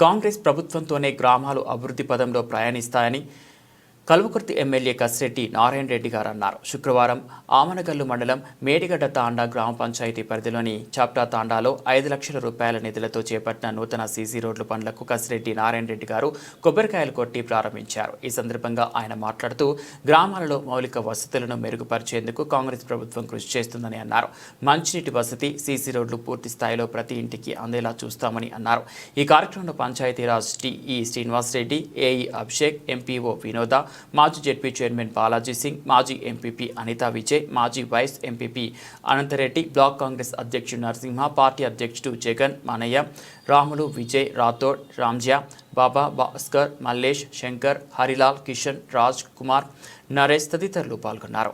కాంగ్రెస్ ప్రభుత్వంతోనే గ్రామాలు అభివృద్ధి పదంలో ప్రయాణిస్తాయని కల్వకుర్తి ఎమ్మెల్యే కసిరెడ్డి నారాయణ రెడ్డి గారు అన్నారు. శుక్రవారం ఆమనగల్లు మండలం మేడిగడ్డ తాండా గ్రామ పంచాయతీ పరిధిలోని చాప్టా తాండాలో 5 లక్షల రూపాయల నిధులతో చేపట్టిన నూతన సీసీ రోడ్ల పనులకు కసిరెడ్డి నారాయణ రెడ్డి గారు కొబ్బరికాయలు కొట్టి ప్రారంభించారు. ఈ సందర్భంగా ఆయన మాట్లాడుతూ గ్రామాలలో మౌలిక వసతులను మెరుగుపరిచేందుకు కాంగ్రెస్ ప్రభుత్వం కృషి చేస్తుందని అన్నారు. మంచినీటి వసతి, సీసీ రోడ్లు పూర్తి స్థాయిలో ప్రతి ఇంటికి అందేలా చూస్తామని అన్నారు. ఈ కార్యక్రమంలో Panchayati Raj TE Srinivasa Reddy, AE Abhishek, MPO Vinoda, మాజీ జెడ్పీ చైర్మన్ బాలాజీ సింగ్, మాజీ ఎంపీపీ అనితా విజయ్, మాజీ vice MPP Anantha Reddy, block Congress అధ్యక్షుడు నరసింహ, పార్టీ అధ్యక్షుడు జగన్, మనయ్య, రాములు, విజయ్, రాథోడ్, రామ్జియా, బాబా, భాస్కర్, మల్లేష్, శంకర్, హరిలాల్, కిషన్, రాజ్ కుమార్, నరేష్ తదితరులు పాల్గొన్నారు.